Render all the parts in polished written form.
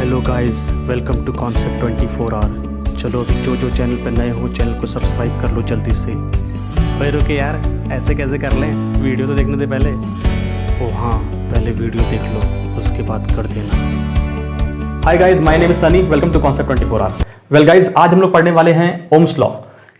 Hello guys, welcome to concept 24 hour. चलो अभी जो चैनल पर नए हो चैनल को सब्सक्राइब कर लो जल्दी से। भाई रुके यार, ऐसे कैसे कर लें? वीडियो तो देखने दे पहले। ओ हाँ, पहले वीडियो देख लो उसके बाद कर देना। Hi guys, my name is Sunny, welcome to concept 24 hour. Well guys, आज हम लोग पढ़ने वाले हैं ओम्स लॉ।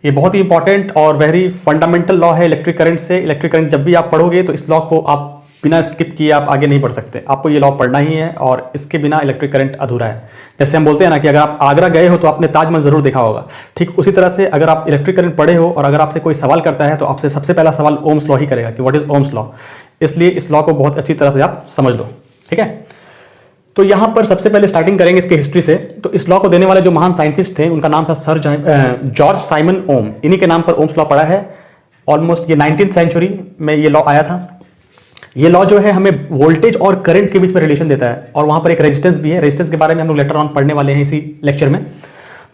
ये बहुत ही इंपॉर्टेंट और वेरी फंडामेंटल लॉ है इलेक्ट्रिक करंट से। इलेक्ट्रिक करंट जब भी आप पढ़ोगे तो इस लॉ को आप बिना स्किप किए आप आगे नहीं बढ़ सकते। आपको ये लॉ पढ़ना ही है और इसके बिना इलेक्ट्रिक करंट अधूरा है। जैसे हम बोलते हैं ना कि अगर आप आगरा गए हो तो आपने ताजमहल जरूर देखा होगा, ठीक उसी तरह से अगर आप इलेक्ट्रिक करंट पढ़े हो और अगर आपसे कोई सवाल करता है तो आपसे सबसे पहला सवाल ओम्स लॉ ही करेगा कि व्हाट इज ओम्स लॉ। इसलिए इस लॉ को बहुत अच्छी तरह से आप समझ लो, ठीक है। तो यहां पर सबसे पहले स्टार्टिंग करेंगे इसके हिस्ट्री से। तो इस लॉ को देने वाले जो महान साइंटिस्ट थे उनका नाम था सर जॉर्ज साइमन ओम। इन्हीं के नाम पर ओम्स लॉ पड़ा है। ऑलमोस्ट ये 19th सेंचुरी में ये लॉ आया था। ये लॉ जो है हमें वोल्टेज और करंट के बीच में रिलेशन देता है और वहां पर एक रेजिस्टेंस भी है। रेजिस्टेंस के बारे में हम लोग लेटर ऑन पढ़ने वाले हैं इसी लेक्चर में।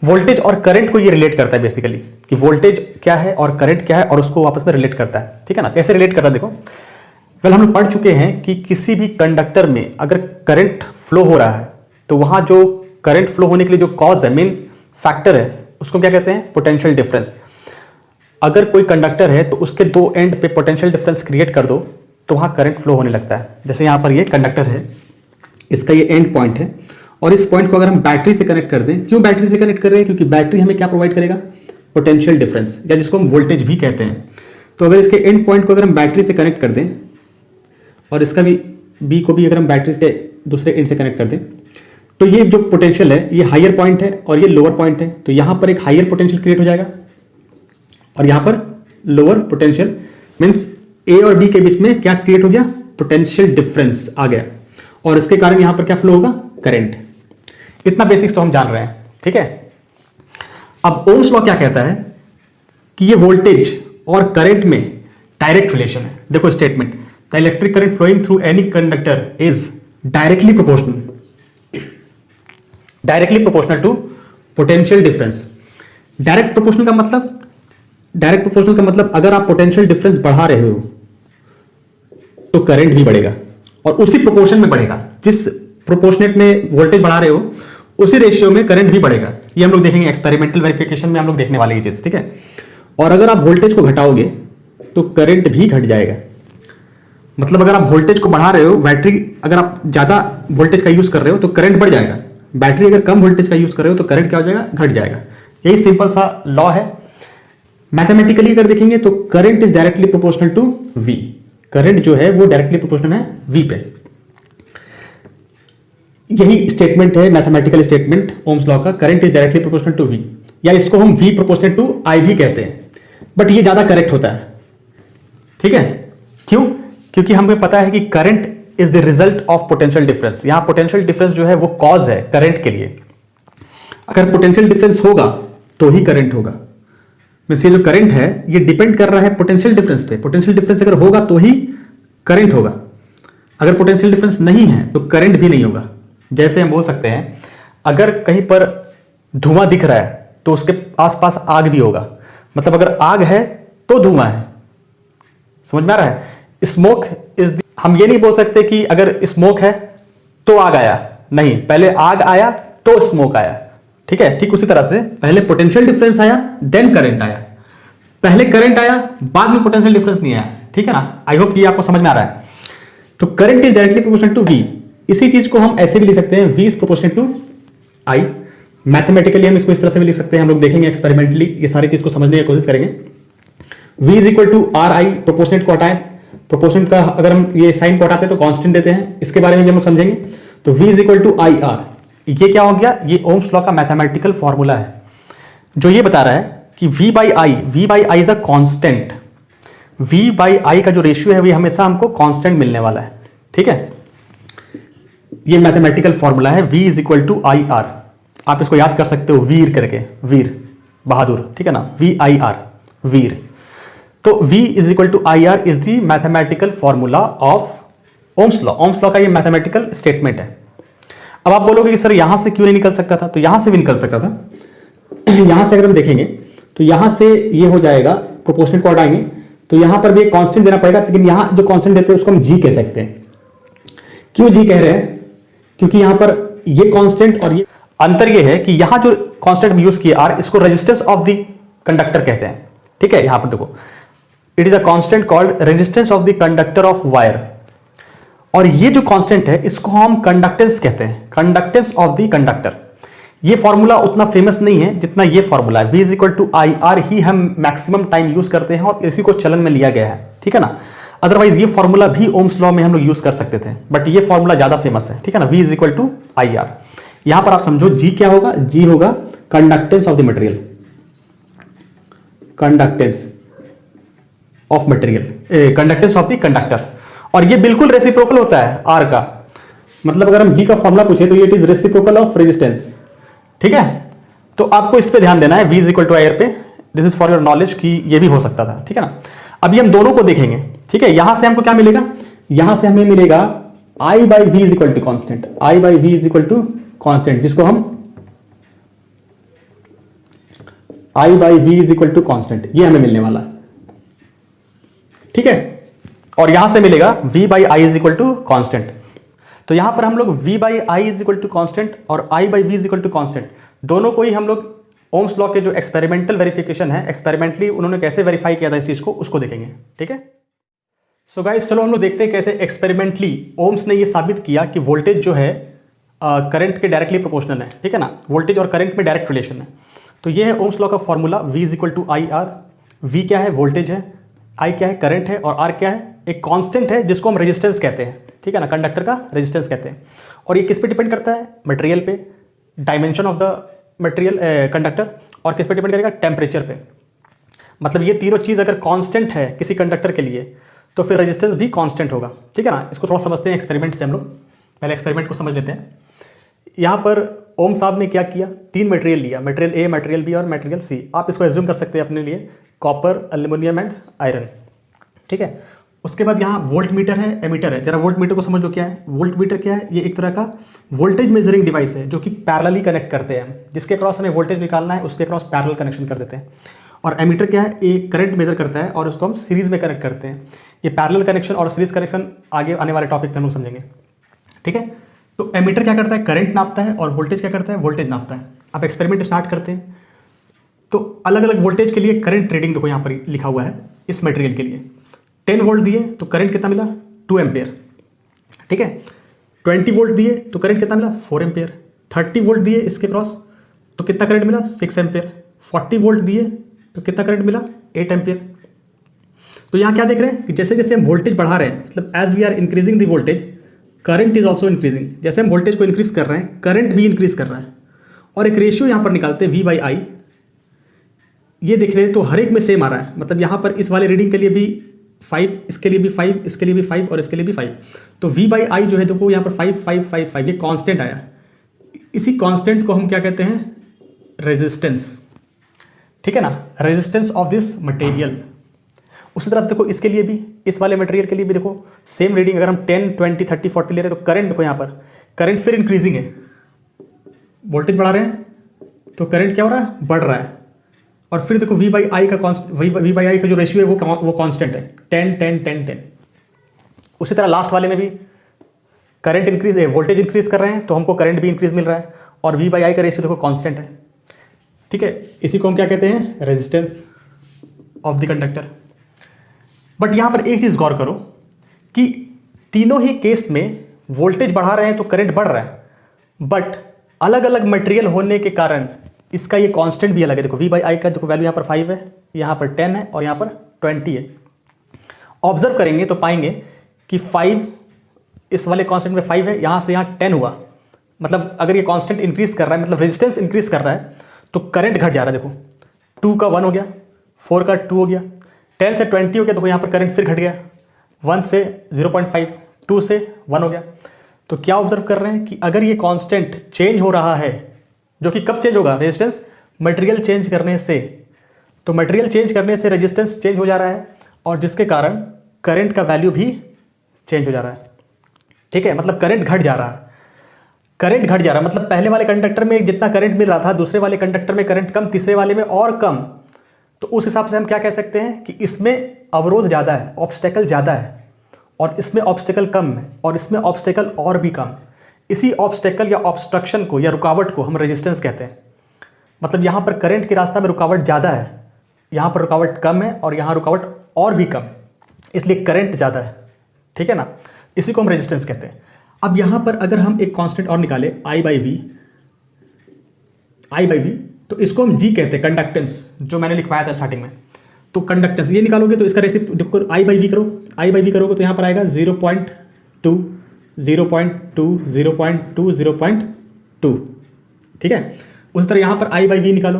वोल्टेज और करंट को ये रिलेट करता है बेसिकली, कि वोल्टेज क्या है और करंट क्या है और उसको आपस में रिलेट करता है, ठीक है ना। कैसे रिलेट करता है देखो। वेल, हम लोग पढ़ चुके हैं कि किसी भी कंडक्टर में अगर करंट फ्लो हो रहा है तो वहां जो करंट फ्लो होने के लिए जो कॉज है, मेन फैक्टर है, उसको क्या कहते हैं? Potential difference. अगर कोई कंडक्टर है तो उसके दो एंड पे पोटेंशियल डिफरेंस क्रिएट कर दो तो वहां करंट फ्लो होने लगता है। जैसे यहां पर ये कंडक्टर है, इसका ये एंड पॉइंट है और इस पॉइंट को अगर हम बैटरी से कनेक्ट कर दें, क्यों बैटरी से कनेक्ट कर रहे हैं? क्योंकि बैटरी हमें क्या प्रोवाइड करेगा? पोटेंशियल डिफरेंस, या जिसको हम वोल्टेज भी कहते हैं। तो अगर इसके एंड पॉइंट को अगर हम बैटरी से कनेक्ट कर दें और इसका भी बी को भी अगर हम बैटरी के दूसरे एंड से कनेक्ट कर दें तो ये जो पोटेंशियल है ये हायर पॉइंट है और ये लोअर पॉइंट है। तो यहां पर एक हायर पोटेंशियल क्रिएट हो जाएगा और यहां पर लोअर पोटेंशियल, मींस ए और बी के बीच में क्या क्रिएट हो गया? पोटेंशियल डिफरेंस आ गया और इसके कारण यहां पर क्या फ्लो होगा? करंट। इतना बेसिक्स तो हम जान रहे हैं, ठीक है। अब ओम्स लॉ क्या कहता है कि ये वोल्टेज और करंट में डायरेक्ट रिलेशन है। देखो statement, the electric current flowing through any conductor is directly proportional to potential difference. Direct proportional का मतलब अगर आप पोटेंशियल डिफरेंस बढ़ा रहे हो तो करंट भी बढ़ेगा और उसी प्रोपोर्शन में बढ़ेगा। जिस प्रोपोर्शनेट में वोल्टेज बढ़ा रहे हो उसी रेशियो में करंट भी बढ़ेगा। ये हम लोग देखेंगे एक्सपेरिमेंटल वेरिफिकेशन में, हम लोग देखने वाले ये चीज, ठीक है। और अगर आप वोल्टेज को घटाओगे तो करंट भी घट जाएगा। मतलब अगर आप वोल्टेज को बढ़ा रहे हो, बैटरी अगर आप ज्यादा वोल्टेज का यूज कर रहे हो तो करंट बढ़ जाएगा। बैटरी अगर कम वोल्टेज का यूज कर रहे हो तो करंट क्या हो जाएगा? घट जाएगा। यही सिंपल सा लॉ है। मैथमेटिकली अगर देखेंगे तो current is directly proportional to V. Current जो है वो डायरेक्टली प्रोपोर्शनल है वी पे। यही स्टेटमेंट है, मैथमेटिकल स्टेटमेंट ओम्स लॉ का, current is directly proportional to V, या इसको हम वी प्रोपोर्शनल टू आई भी कहते हैं। बट ये ज्यादा करेक्ट होता है, ठीक है। क्यों? क्योंकि हमें पता है कि current is the result of potential difference. यहां पोटेंशियल डिफरेंस जो है वो कॉज है करंट के लिए। अगर पोटेंशियल डिफरेंस होगा तो ही करंट होगा। ये जो करंट है ये डिपेंड कर रहा है पोटेंशियल डिफरेंस पे। पोटेंशियल डिफरेंस अगर होगा तो ही करंट होगा। अगर पोटेंशियल डिफरेंस नहीं है तो करंट भी नहीं होगा। जैसे हम बोल सकते हैं अगर कहीं पर धुआं दिख रहा है तो उसके आसपास आग भी होगा। मतलब अगर आग है तो धुआं है। समझ में आ रहा है? स्मोक इज, हम ये नहीं बोल सकते कि अगर स्मोक है तो आग आया, नहीं, पहले आग आया तो स्मोक आया, ठीक है। ठीक उसी तरह से पहले पोटेंशियल डिफरेंस आया देन करंट आया। पहले करंट आया बाद में पोटेंशियल डिफरेंस नहीं आया, ठीक है ना। आई होप ये आपको समझ में आ रहा है। तो current is directly proportional to V. इसी चीज को हम ऐसे भी लिख सकते हैं, V is proportional to I. Mathematically हम इसको इस तरह से भी लिख सकते हैं। हम लोग देखेंगे एक्सपेरिमेंटली, ये सारी चीज को समझने की कोशिश करेंगे। V is equal to R I. Proportionate को हटाएं, प्रोपोर्शनेट का अगर हम ये साइन को हटाते हैं तो कांस्टेंट देते हैं। इसके बारे में भी हम लोग समझेंगे। तो V is equal to I R. ये क्या हो गया? ये ओम्स लॉ का मैथमेटिकल फॉर्मूला है जो ये बता रहा है कि V by I is a constant. V by I का जो रेशियो है वो हमेशा हमको कांस्टेंट मिलने वाला है, ठीक है। ये मैथमेटिकल फॉर्मूला है V is equal to I R. आप इसको याद कर सकते हो वीर करके, वीर बहादुर, ठीक है ना, VIR वीर। तो V is equal to I R is the mathematical formula of Ohm's law. Ohm's law का ये मैथमेटिकल स्टेटमेंट है। अब आप बोलोगे कि सर यहां से क्यों नहीं निकल सकता था? तो यहां से भी निकल सकता था। यहां से अगर हम देखेंगे तो यहां से ये हो जाएगा, प्रोपोर्शनल को हटाएंगे तो यहां पर भी एक कांस्टेंट देना पड़ेगा, लेकिन यहां जो कांस्टेंट देते हैं उसको हम जी कह सकते हैं। क्यों जी कह रहे हैं? क्योंकि यहां पर ये कांस्टेंट और ये अंतर ये है कि यहां जो कांस्टेंट हम यूज किए आर, इसको रेजिस्टेंस ऑफ द कंडक्टर कहते हैं। ठीक है, यहां पर देखो, it is a constant called resistance of the conductor of wire. और ये जो कांस्टेंट है इसको हम कंडक्टेंस कहते हैं, कंडक्टेंस ऑफ द कंडक्टर। ये फॉर्मूला उतना फेमस नहीं है जितना ये फॉर्मूला है, V equal to I R ही हम मैक्सिमम टाइम यूज करते हैं और इसी को चलन में लिया गया है। ठीक है ना, अदरवाइज ये फॉर्मूला भी ओम्स लॉ में हम लोग यूज कर सकते थे, बट ये फॉर्मूला ज्यादा फेमस है। ठीक है ना, V equal to I R. यहां पर आप समझो G क्या होगा, G होगा conductance of the material, conductance of material, conductance of the conductor. और ये बिल्कुल रेसिप्रोकल होता है R का, मतलब अगर हम G का फॉर्मूला पूछे तो ये it is reciprocal of resistance. ठीक है, तो आपको इस पे ध्यान देना है, V equal to I R पे। This is for your knowledge कि ये भी हो सकता था। ठीक है ना, अभी हम दोनों को देखेंगे। ठीक है, यहां से हमको क्या मिलेगा, यहां से हमें मिलेगा I by V is equal to constant, I by V is equal to constant, जिसको हम I by V is equal to constant, ये हमें मिलने वाला है। ठीक है, और यहां से मिलेगा V by I is equal to constant. तो यहां पर हम लोग V by I is equal to constant और I by V is equal to constant दोनों को ही हम लोग ओम्स लॉ के जो एक्सपेरिमेंटल वेरिफिकेशन है, एक्सपेरिमेंटली उन्होंने कैसे वेरीफाई किया था इस चीज को, उसको देखेंगे। ठीक है, सो गाइस चलो हम लोग देखते हैं कैसे एक्सपेरिमेंटली ओम्स ने ये साबित किया कि वोल्टेज जो है करंट के डायरेक्टली प्रोपोर्शनल है। ठीक है ना, वोल्टेज और करंट में डायरेक्ट रिलेशन है। तो ये है ओम्स लॉ का formula, V is equal to I R. V क्या है, वोल्टेज है, I क्या है, करंट है, और R क्या है, एक कांस्टेंट है जिसको हम रेजिस्टेंस कहते हैं। ठीक है ना, कंडक्टर का रेजिस्टेंस कहते हैं। और ये किस पे डिपेंड करता है, मटेरियल पे, dimension of the material conductor, और किस पे डिपेंड करेगा, टेम्परेचर पे। मतलब ये तीनों चीज़ अगर कांस्टेंट है किसी कंडक्टर के लिए तो फिर रेजिस्टेंस भी कांस्टेंट होगा। ठीक है ना, इसको थोड़ा समझते हैं एक्सपेरिमेंट से। हम लोग पहले एक्सपेरिमेंट को समझ लेते हैं। यहाँ पर ओम साहब ने क्या किया, 3 मटेरियल लिया, मटेरियल ए, मटेरियल बी और मटेरियल सी। आप इसको एज्यूम कर सकते हैं अपने लिए, कॉपर, एल्यूमिनियम एंड आयरन। ठीक है, उसके बाद यहाँ वोल्ट मीटर है, एमीटर है। जरा वोल्ट मीटर को समझ लो क्या है। वोल्ट मीटर क्या है, ये एक तरह का वोल्टेज मेजरिंग डिवाइस है जो कि पैरेलली कनेक्ट करते हैं। जिसके क्रॉस हमें वोल्टेज निकालना है उसके क्रॉस पैरेलल कनेक्शन कर देते हैं। और एमीटर क्या है, ये करंट मेजर करता है और उसको हम सीरीज में कनेक्ट करते हैं। ये पैरेलल कनेक्शन और सीरीज कनेक्शन आगे आने वाले टॉपिक में हम लोग समझेंगे। ठीक है, तो एमीटर क्या करता है, करंट नापता है, और वोल्टेज क्या करता है, वोल्टेज नापता है। अब एक्सपेरिमेंट स्टार्ट करते हैं। तो अलग अलग वोल्टेज के लिए करंट रीडिंग देखो यहाँ पर लिखा हुआ है। इस मटेरियल के लिए 10 वोल्ट दिए तो करंट कितना मिला, 2 एम्पेयर। ठीक है, 20 वोल्ट दिए तो करंट कितना मिला, 4 एम्पेयर। 30 वोल्ट दिए इसके क्रॉस तो कितना करंट मिला, 6 एम्पेयर। 40 वोल्ट दिए तो कितना करंट मिला, 8 एम्पेयर। तो यहाँ क्या देख रहे हैं कि जैसे जैसे हम वोल्टेज बढ़ा रहे हैं, मतलब as we are increasing the voltage, current is also increasing. जैसे हम वोल्टेज को इंक्रीज कर रहे हैं, करंट भी इंक्रीज कर रहा है। और एक रेशियो यहाँ पर निकालते हैं V बाई आई। ये देख रहे हैं तो हर एक में सेम आ रहा है। मतलब यहाँ पर इस वाले रीडिंग के लिए भी 5, इसके लिए भी 5, इसके लिए भी 5 और इसके लिए भी 5। तो V बाई आई जो है देखो यहाँ पर 5 5 5 5 ये कांस्टेंट आया। इसी कांस्टेंट को हम क्या कहते हैं, रेजिस्टेंस। ठीक है ना, रेजिस्टेंस ऑफ दिस मटेरियल। उसी तरह से देखो इसके लिए भी, इस वाले मटेरियल के लिए भी देखो सेम रीडिंग। अगर हम 10 20 30 40 ले रहे हैं तो करंट देखो यहाँ पर, करंट फिर इंक्रीजिंग है। वोल्टेज बढ़ा रहे हैं तो करंट क्या हो रहा है, बढ़ रहा है। और फिर देखो V बाई आई का V बाई आई का जो रेशियो है वो कांस्टेंट है, 10 10 10 10। उसी तरह लास्ट वाले में भी करंट इंक्रीज है, वोल्टेज इंक्रीज कर रहे हैं तो हमको करंट भी इंक्रीज मिल रहा है। और V बाई आई का रेशियो देखो कांस्टेंट है। ठीक है, इसी को हम क्या कहते हैं, resistance of the conductor. But यहां पर एक चीज गौर करो कि तीनों ही केस में वोल्टेज बढ़ा रहे हैं तो करंट बढ़ रहा है, बट अलग अलग मटेरियल होने के कारण इसका ये कांस्टेंट भी अलग है। देखो V बाई आई का देखो वैल्यू यहाँ पर 5 है, यहाँ पर 10 है और यहाँ पर 20 है। ऑब्जर्व करेंगे तो पाएंगे कि 5 इस वाले कांस्टेंट में 5 है, यहाँ से यहाँ 10 हुआ। मतलब अगर ये कांस्टेंट इंक्रीज कर रहा है, मतलब रेजिस्टेंस इंक्रीज कर रहा है तो करंट घट जा रहा है। देखो 2 का 1 हो गया, 4 का 2 हो गया, 10 से 20 हो गया। देखो यहाँ पर करंट फिर घट गया, 1 से 0.5, 2 से 1 हो गया। तो क्या ऑब्जर्व कर रहे हैं कि अगर ये कांस्टेंट चेंज हो रहा है, जो कि कब चेंज होगा, रेजिस्टेंस मटेरियल चेंज करने से। तो मटेरियल चेंज करने से रेजिस्टेंस चेंज हो जा रहा है और जिसके कारण करंट का वैल्यू भी चेंज हो जा रहा है। ठीक है, मतलब करंट घट जा रहा है, करंट घट जा रहा है। मतलब पहले वाले कंडक्टर में जितना करंट मिल रहा था, दूसरे वाले कंडक्टर में करंट कम, तीसरे वाले में और कम। तो उस हिसाब से हम क्या कह सकते हैं कि इसमें अवरोध ज़्यादा है, ऑब्स्टेकल ज़्यादा है, और इसमें ऑब्स्टेकल कम है, और इसमें ऑब्स्टेकल और भी कम। इसी ऑब्स्टेकल या ऑब्स्ट्रक्शन को या रुकावट को हम रेजिस्टेंस कहते हैं। मतलब यहाँ पर करंट के रास्ता में रुकावट ज़्यादा है, यहाँ पर रुकावट कम है और यहाँ रुकावट और भी कम, इसलिए करंट ज़्यादा है, ठीक है ना, इसी को हम रेजिस्टेंस कहते हैं। अब यहाँ पर अगर हम एक कांस्टेंट और निकाले I बाई वी, तो इसको हम G कहते हैं, कंडक्टेंस, जो मैंने लिखवाया था स्टार्टिंग में। तो कंडक्टेंस ये निकालोगे तो इसका रेसिप्रोकल देखो, I बाई वी करोगे तो यहाँ पर आएगा 0.2, 0.2, 0.2, 0.2, ठीक है। उसी तरह यहाँ पर I बाई वी निकालो,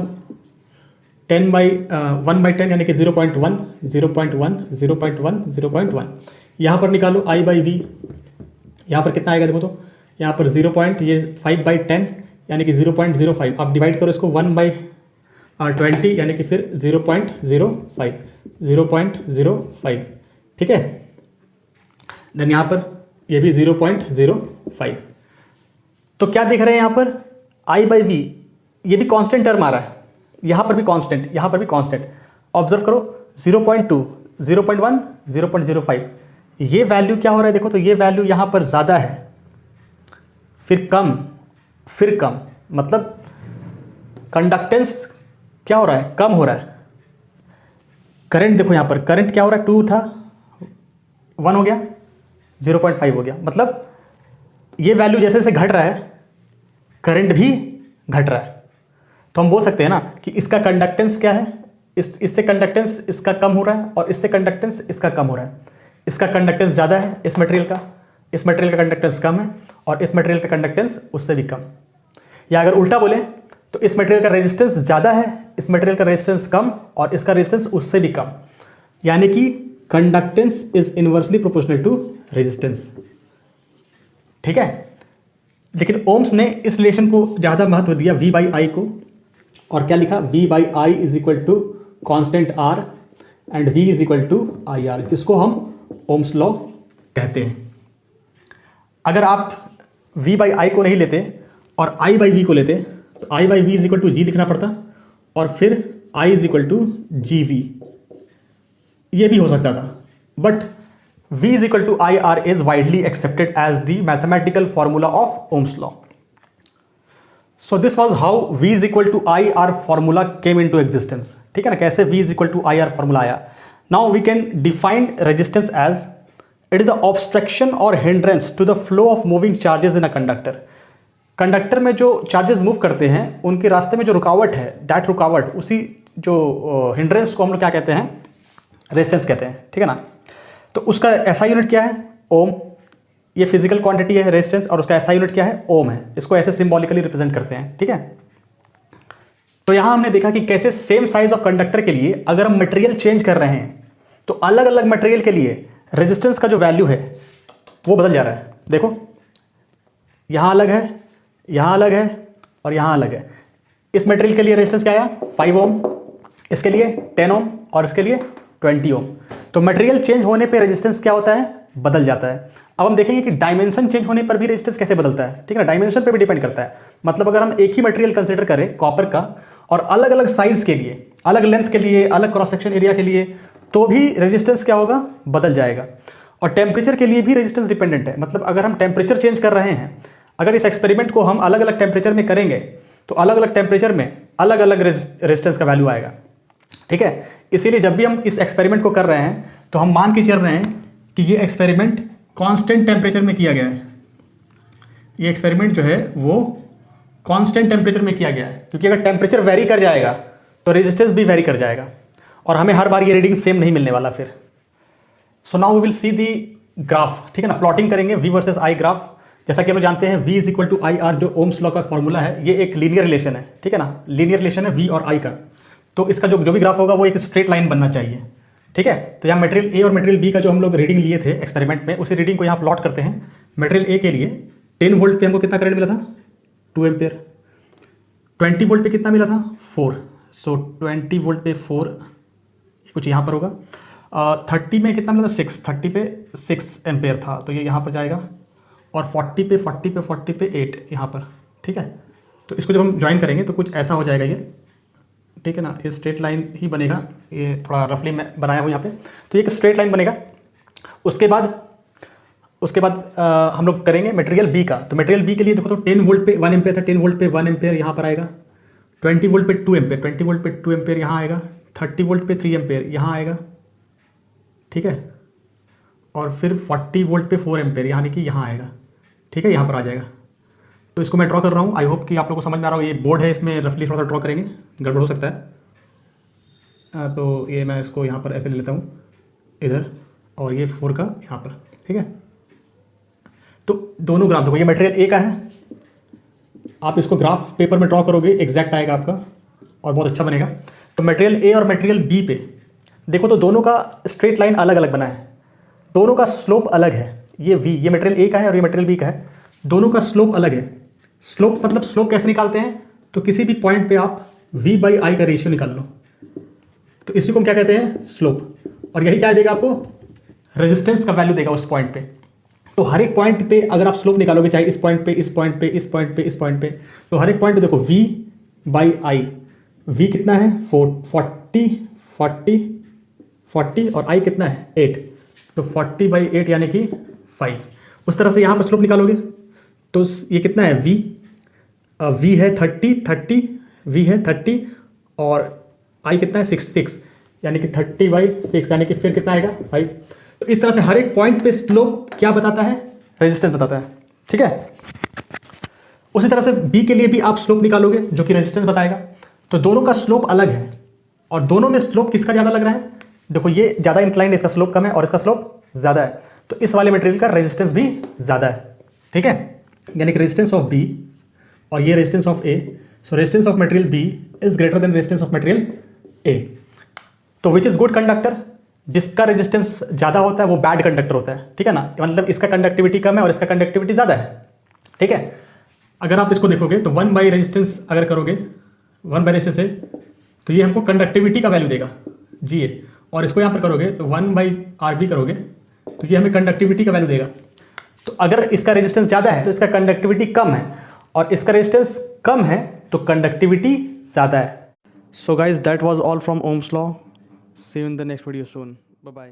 1/10 यानी कि 0.1, 0.1, 0.1, 0.1। यहाँ पर निकालो I बाई वी, यहाँ पर कितना आएगा देखो, तो यहाँ पर 5/10 यानी कि 0.05। आप डिवाइड करो इसको 1/20 यानी कि फिर 0.05, ठीक है। देन यहाँ पर ये भी 0.05। तो क्या देख रहे हैं यहाँ पर I बाई वी, ये भी कांस्टेंट टर्म आ रहा है, यहाँ पर भी कांस्टेंट, यहाँ पर भी कांस्टेंट। ऑब्जर्व करो 0.2, 0.1, 0.05, ये वैल्यू क्या हो रहा है देखो, तो ये वैल्यू यहाँ पर ज़्यादा है, फिर कम, फिर कम, मतलब कंडक्टेंस क्या हो रहा है, कम हो रहा है। करंट देखो यहाँ पर, करंट क्या हो रहा है, 2 था, 1 हो गया, 0.5 हो गया। मतलब ये वैल्यू जैसे जैसे घट रहा है, करंट भी घट रहा है। तो हम बोल सकते हैं ना कि इसका कंडक्टेंस क्या है, इससे कंडक्टेंस इसका कम हो रहा है और इससे कंडक्टेंस इसका कम हो रहा है। इसका कंडक्टेंस ज़्यादा है इस मटेरियल का, इस मटेरियल का कंडक्टेंस कम है और इस मटेरियल का कंडक्टेंस उससे भी कम। या अगर उल्टा बोले तो इस मटेरियल का रेजिस्टेंस ज़्यादा है, इस मटेरियल का रेजिस्टेंस कम और इसका रेजिस्टेंस उससे भी कम, यानी कि conductance is inversely proportional to resistance, ठीक है। लेकिन ओम्स ने इस रिलेशन को ज़्यादा महत्व दिया V बाई आई को, और क्या लिखा, V by I is equal to constant R and V is equal to I R, जिसको हम ओम्स लॉ कहते हैं। अगर आप V बाई आई को नहीं लेते और I बाई वी को लेते तो I by V is equal to G लिखना पड़ता और फिर I is equal to G V, ये भी हो सकता था, but V is equal to I R is widely accepted as the mathematical formula of Ohm's law. So this was how V is equal to I R formula came into existence, ठीक है ना, कैसे V is equal to I R formula आया। Now we can define resistance as it is the obstruction और hindrance to the flow of moving charges in a conductor. Conductor में जो charges move करते हैं उनके रास्ते में जो रुकावट है, दैट रुकावट, उसी जो हिंड्रेंस को हम लोग क्या कहते हैं, रेजिस्टेंस कहते हैं, ठीक है ना। तो उसका ऐसा यूनिट क्या है, ओम। ये फिजिकल क्वांटिटी है रेजिस्टेंस और उसका ऐसा यूनिट क्या है, ओम है। इसको ऐसे सिंबॉलिकली रिप्रेजेंट करते हैं, ठीक है। तो यहां हमने देखा कि कैसे सेम साइज ऑफ कंडक्टर के लिए अगर हम मटेरियल चेंज कर रहे हैं तो अलग अलग मटेरियल के लिए रेजिस्टेंस का जो वैल्यू है वो बदल जा रहा है। देखो यहां अलग है, यहां अलग है और यहां अलग है। इस मटेरियल के लिए रेजिस्टेंस क्या आया, 5 ओम, इसके लिए 10 ओम और इसके लिए 20 ओम। तो मटेरियल चेंज होने पे रेजिस्टेंस क्या होता है, बदल जाता है। अब हम देखेंगे कि डायमेंशन चेंज होने पर भी रेजिस्टेंस कैसे बदलता है, ठीक है ना, डायमेंशन पे भी डिपेंड करता है। मतलब अगर हम एक ही मटेरियल कंसीडर करें कॉपर का और अलग अलग साइज के लिए, अलग लेंथ के लिए, अलग क्रॉस सेक्शन एरिया के लिए, तो भी रेजिस्टेंस क्या होगा, बदल जाएगा। और टेम्परेचर के लिए भी रेजिस्टेंस डिपेंडेंट है। मतलब अगर हम टेम्परेचर चेंज कर रहे हैं, अगर इस एक्सपेरिमेंट को हम अलग अलग टेम्परेचर में करेंगे तो अलग अलग टेम्परेचर में अलग अलग रेजिस्टेंस का वैल्यू आएगा, ठीक है। इसीलिए जब भी हम इस एक्सपेरिमेंट को कर रहे हैं तो हम मान के चल रहे हैं कि ये एक्सपेरिमेंट कांस्टेंट टेम्परेचर में किया गया है। ये एक्सपेरिमेंट जो है वो कांस्टेंट टेम्परेचर में किया गया है, क्योंकि अगर टेम्परेचर वेरी कर जाएगा तो रेजिस्टेंस भी वेरी कर जाएगा और हमें हर बार ये रीडिंग सेम नहीं मिलने वाला फिर। So now we will see the graph, ठीक है ना, प्लॉटिंग करेंगे V वर्सेस I ग्राफ। जैसा कि हम जानते हैं V is equal to I R, जो ओम्स लॉ का फॉर्मूला है, ये एक लीनियर रिलेशन है, ठीक है ना, लीनियर रिलेशन है V और I का। तो इसका जो भी ग्राफ होगा वो एक स्ट्रेट लाइन बनना चाहिए, ठीक है। तो यहाँ मटेरियल A और मटेरियल B का जो हम लोग रीडिंग लिए थे एक्सपेरिमेंट में, उसी रीडिंग को यहाँ प्लॉट करते हैं। मटेरियल A के लिए 10 वोल्ट पे हमको कितना करंट मिला था, 2 एम्पियर। 20 वोल्ट पे कितना मिला था, 4। सो 20 वोल्ट पे 4 कुछ यहाँ पर होगा। 30 में कितना मिला था, 6। 30 पे 6 एम्पेयर था, तो ये यहाँ पर जाएगा। और 40 पे 8 यहाँ पर, ठीक है। तो इसको जब हम ज्वाइन करेंगे तो कुछ ऐसा हो जाएगा ये, ठीक है ना। ये स्ट्रेट लाइन ही बनेगा, ये थोड़ा रफली मैं बनाया हूँ यहाँ पे। तो ये एक स्ट्रेट लाइन बनेगा। उसके बाद उसके बाद हम लोग करेंगे मटेरियल बी का। तो मटेरियल बी के लिए देखो तो 10 वोल्ट पे 1 एम्पेयर था, 10 वोल्ट पे 1 एम्पेयर यहाँ पर आएगा, 20 वोल्ट पे 2 एम्पेयर, 20 वोल्ट पे 2 एम्पेयर यहाँ आएगा, 30 वोल्ट पे 3 एम्पेयर यहाँ आएगा, ठीक है, और फिर 40 वोल्ट पे 4 एम्पेयर यानी कि यहाँ आएगा, ठीक है, यहाँ पर आ जाएगा। तो इसको मैं ड्रॉ कर रहा हूँ, आई होप कि आप लोगों को समझ में आ रहा हो। ये बोर्ड है, इसमें रफली थोड़ा सा ड्रॉ करेंगे, गड़बड़ हो सकता है। तो ये मैं इसको यहाँ पर ऐसे ले लेता हूँ इधर, और ये 4 का यहाँ पर, ठीक है। तो दोनों ग्राफ देखो, ये मटेरियल ए का है, आप इसको ग्राफ पेपर में ड्रॉ करोगे एग्जैक्ट आएगा आपका और बहुत अच्छा बनेगा। तो मटेरियल ए और मटेरियल बी पे देखो तो दोनों का स्ट्रेट लाइन अलग अलग बना है, दोनों का स्लोप अलग है। ये वी, ये मटेरियल ए का है और ये मटेरियल बी का है, दोनों का स्लोप अलग है। स्लोप मतलब स्लोप कैसे निकालते हैं, तो किसी भी पॉइंट पे आप v बाई आई का रेशियो निकाल लो, तो इसी को हम क्या कहते हैं, स्लोप। और यही क्या देगा आपको, रेजिस्टेंस का वैल्यू देगा उस पॉइंट पे। तो हर एक पॉइंट पे अगर आप स्लोप निकालोगे, चाहे इस पॉइंट पे, इस पॉइंट पे, इस पॉइंट पे, इस पॉइंट पे, तो हर एक पॉइंट पे देखो v बाई आई, v कितना है 40 और i कितना है 8, तो 40 बाई 8 यानी कि 5। उस तरह से यहाँ पर स्लोप निकालोगे तो ये कितना है v है 30, v है 30 और i कितना है 6 यानी कि 30 बाई 6 यानी कि फिर कितना आएगा 5। तो इस तरह से हर एक पॉइंट पे स्लोप क्या बताता है, रेजिस्टेंस बताता है, ठीक है। उसी तरह से b के लिए भी आप स्लोप निकालोगे जो कि रेजिस्टेंस बताएगा। तो दोनों का स्लोप अलग है और दोनों में स्लोप किसका ज़्यादा लग रहा है, देखो ये ज़्यादा इंक्लाइंड है, इसका स्लोप कम है और इसका स्लोप ज़्यादा है, तो इस वाले मटेरियल का रेजिस्टेंस भी ज़्यादा है, ठीक है। यानी कि रेजिस्टेंस ऑफ बी और ये resistance of A, so resistance of material B is greater than resistance of material A. तो विच इज गुड कंडक्टर, जिसका रेजिस्टेंस ज़्यादा होता है वो बैड कंडक्टर होता है, ठीक है ना। मतलब इसका कंडक्टिविटी कम है और इसका कंडक्टिविटी ज़्यादा है, ठीक है। अगर आप इसको देखोगे तो 1 बाई रेजिस्टेंस अगर करोगे, 1 बाई रेजिस्टेंस है तो ये हमको कंडक्टिविटी का वैल्यू देगा जी ए, और इसको यहाँ पर करोगे तो 1 बाई आर बी करोगे तो ये हमें कंडक्टिविटी का वैल्यू देगा। तो अगर इसका रेजिस्टेंस ज़्यादा है तो इसका कंडक्टिविटी कम है, और इसका रेजिस्टेंस कम है तो कंडक्टिविटी ज़्यादा है। So guys, that was all from Ohm's law. See you in the next video soon. Bye bye.